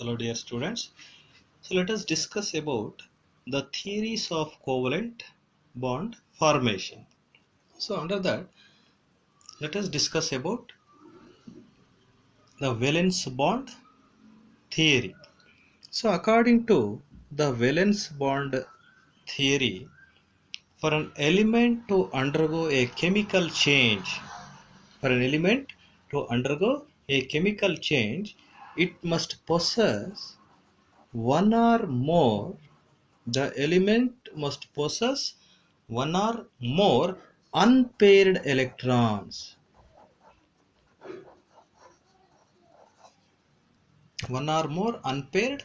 Hello dear students. So let us discuss about the theories of covalent bond formation. So under that, let us discuss about the valence bond theory. So according to the valence bond theory, for an element to undergo a chemical change, it must possess one or more the element must possess one or more unpaired electrons. One or more unpaired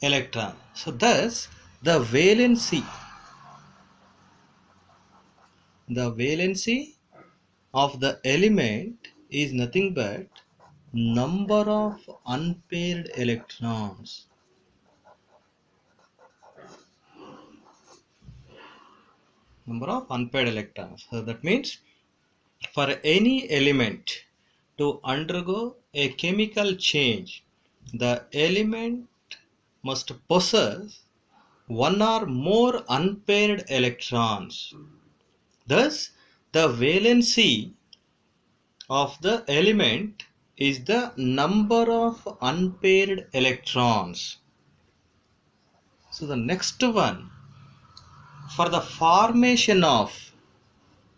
electron. So thus the valency of the element is nothing but number of unpaired electrons. So that means for any element to undergo a chemical change, the element must possess one or more unpaired electrons. Thus, the valency of the element is the number of unpaired electrons. So the next one, for the formation of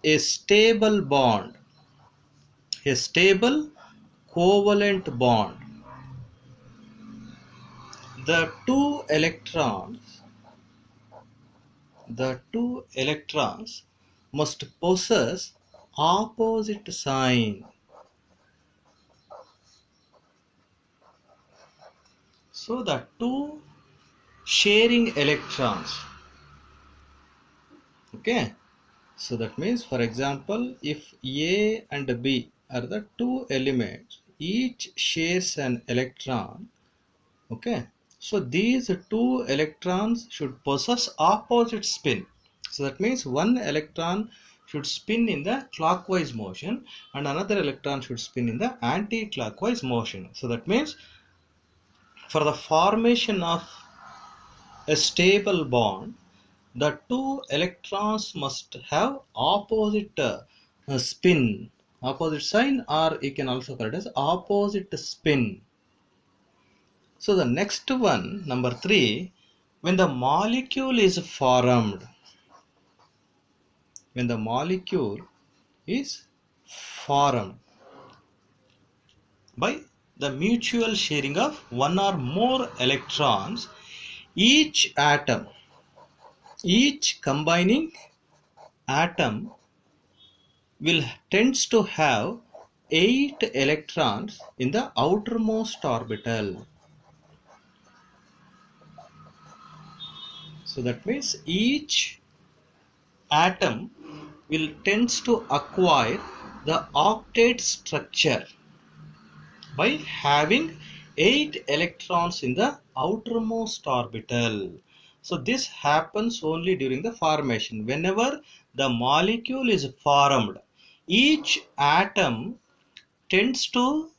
a stable bond, a stable covalent bond, the two electrons must possess opposite sign. So the two sharing electrons, okay, so that means, for example, if A and B are the two elements, each shares an electron, okay, so these two electrons should possess opposite spin. So that means one electron should spin in the clockwise motion and another electron should spin in the anti-clockwise motion. So that means for the formation of a stable bond, the two electrons must have opposite spin, opposite sign, or you can also call it as opposite spin. So the next one, number 3, when the molecule is formed, by the mutual sharing of one or more electrons, each combining atom will tends to have 8 electrons in the outermost orbital. So that means each atom will tends to acquire the octet structure by having 8 electrons in the outermost orbital. So this happens only during the formation. Whenever the molecule is formed, each atom tends to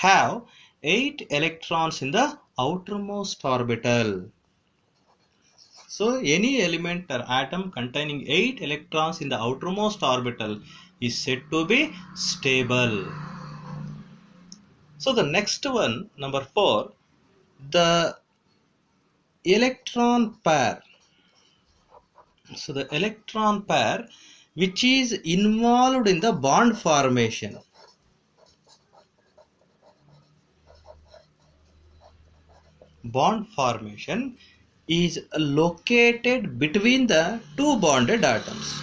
have 8 electrons in the outermost orbital. So any element or atom containing 8 electrons in the outermost orbital is said to be stable. So the next one, number 4, the electron pair. So the electron pair which is involved in the bond formation. Is located between the two bonded atoms.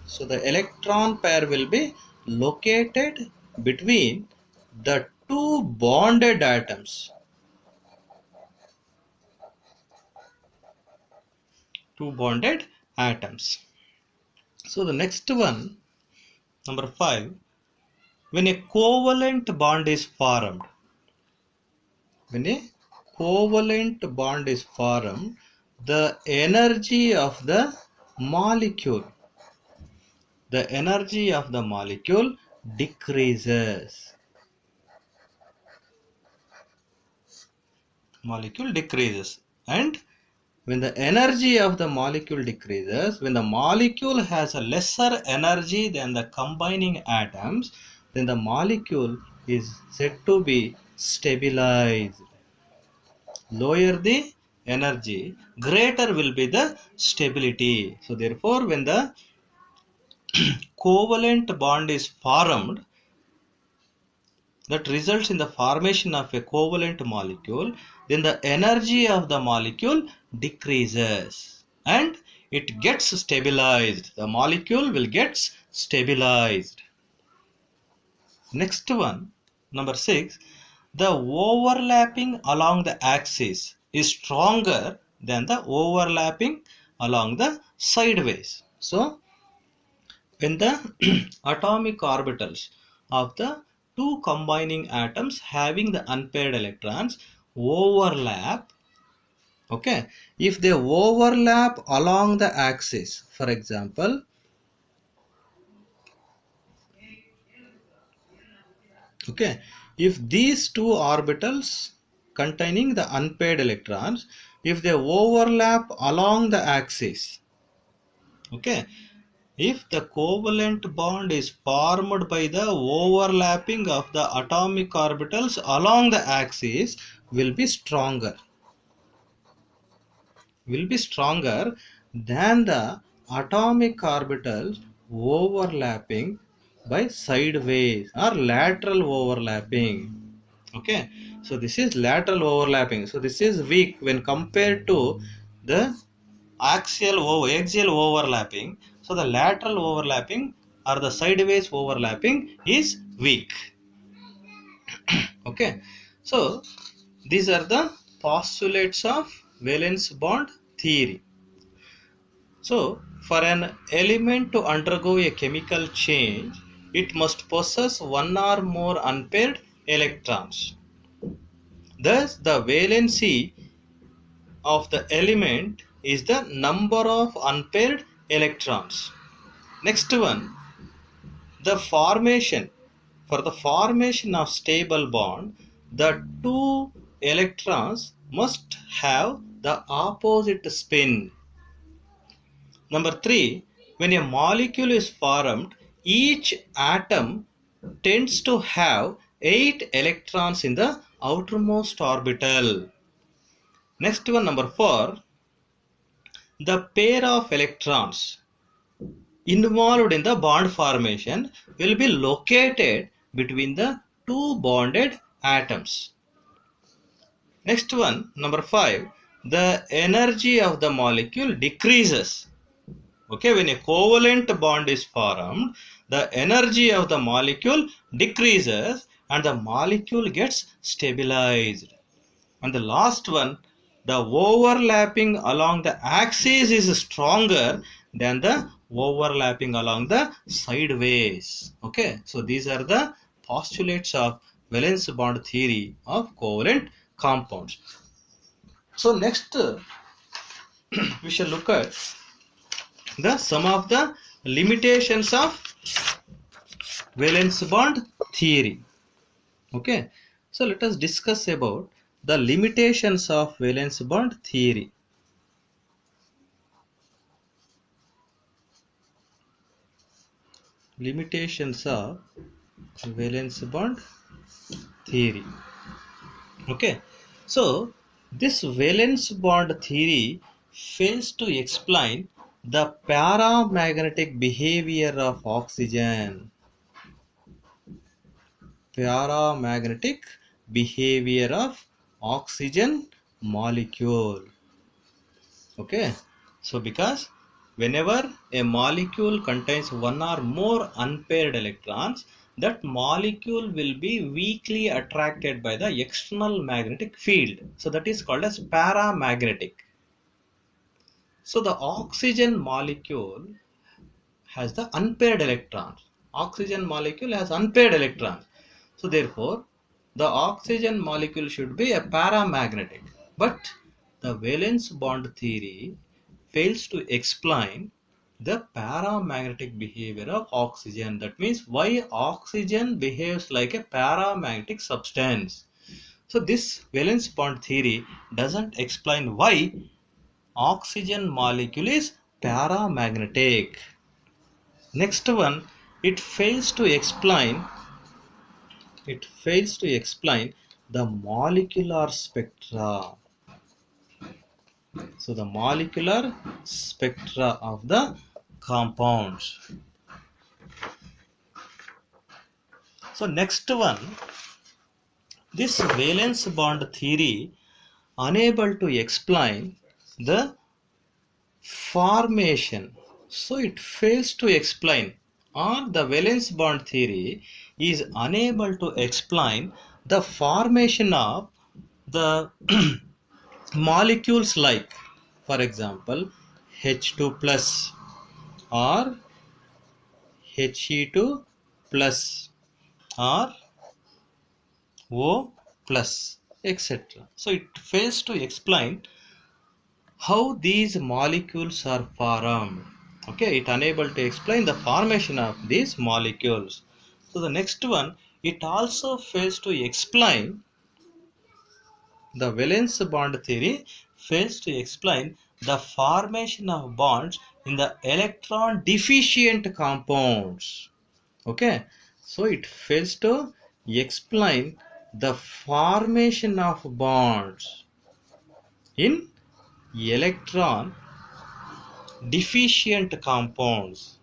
So the electron pair will be located between the two bonded atoms. So the next one, number 5, when a covalent bond is formed, the energy of the molecule decreases. molecule decreases. And when the energy of the molecule decreases, when the molecule has a lesser energy than the combining atoms, then the molecule is said to be stabilized. Lower the energy, greater will be the stability. So therefore, when the covalent bond is formed, that results in the formation of a covalent molecule, then the energy of the molecule decreases and it gets stabilized. The molecule will get stabilized. Next one, number 6, the overlapping along the axis is stronger than the overlapping along the sideways. So when the atomic orbitals of the two combining atoms having the unpaired electrons overlap, okay, if they overlap along the axis, for example, okay, if these two orbitals containing the unpaired electrons, if they overlap along the axis, okay, if the covalent bond is formed by the overlapping of the atomic orbitals along the axis, will be stronger than the atomic orbitals overlapping by sideways or lateral overlapping. Okay, so this is lateral overlapping, so this is weak when compared to the axial overlapping. So the lateral overlapping or the sideways overlapping is weak. Okay, so these are the postulates of valence bond theory. So for an element to undergo a chemical change, it must possess one or more unpaired electrons. Thus the valency of the element is the number of unpaired electrons. Next one, the formation. For the formation of stable bond, the two electrons must have the opposite spin. Number 3, when a molecule is formed, each atom tends to have 8 electrons in the outermost orbital. Next one, number 4, the pair of electrons involved in the bond formation will be located between the two bonded atoms. Next one, number 5, the energy of the molecule decreases. Okay, when a covalent bond is formed, the energy of the molecule decreases and the molecule gets stabilized. And the last one, the overlapping along the axis is stronger than the overlapping along the sideways. Okay, so these are the postulates of valence bond theory of covalent compounds. So next we shall look at some of the limitations of valence bond theory. Okay, so let us discuss about the limitations of valence bond theory. Limitations of valence bond theory. Okay, so this valence bond theory fails to explain the paramagnetic behavior of oxygen. Paramagnetic behavior of oxygen molecule. Okay, so because whenever a molecule contains one or more unpaired electrons, that molecule will be weakly attracted by the external magnetic field. So that is called as paramagnetic. So the oxygen molecule has the unpaired electrons. Oxygen molecule has unpaired electrons. So therefore, the oxygen molecule should be a paramagnetic. But the valence bond theory fails to explain the paramagnetic behavior of oxygen. That means why oxygen behaves like a paramagnetic substance. So this valence bond theory doesn't explain why oxygen molecule is paramagnetic. Next one, it fails to explain the molecular spectra. So the molecular spectra of the compounds. So next one, this valence bond theory unable to explain the formation. So it fails to explain, or the valence bond theory is unable to explain the formation of the molecules, like for example H2 plus or He2 plus or O plus, etc. So it fails to explain how these molecules are formed. Okay, it unable to explain the formation of these molecules. So the next one, it also fails to explain the valence bond theory fails to explain the formation of bonds in the electron deficient compounds. Okay, so it fails to explain the formation of bonds in electron deficient compounds.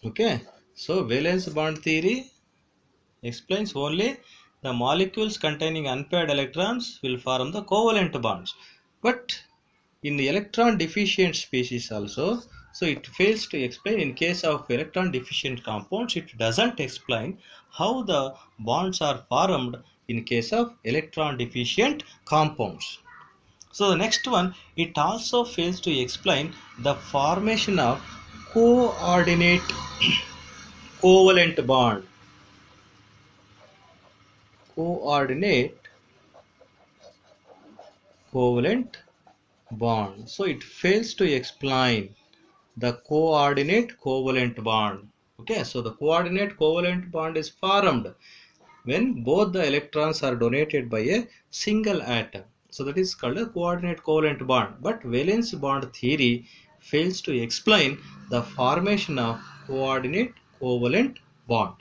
Okay, so valence bond theory explains only the molecules containing unpaired electrons will form the covalent bonds, but in the electron deficient species also, so it fails to explain. In case of electron deficient compounds, it doesn't explain how the bonds are formed in case of electron deficient compounds. So the next one, it also fails to explain the formation of coordinate covalent bond. Coordinate covalent bond. So it fails to explain the coordinate covalent bond. Okay, so the coordinate covalent bond is formed when both the electrons are donated by a single atom. So that is called a coordinate covalent bond. But valence bond theory fails to explain the formation of coordinate covalent bond.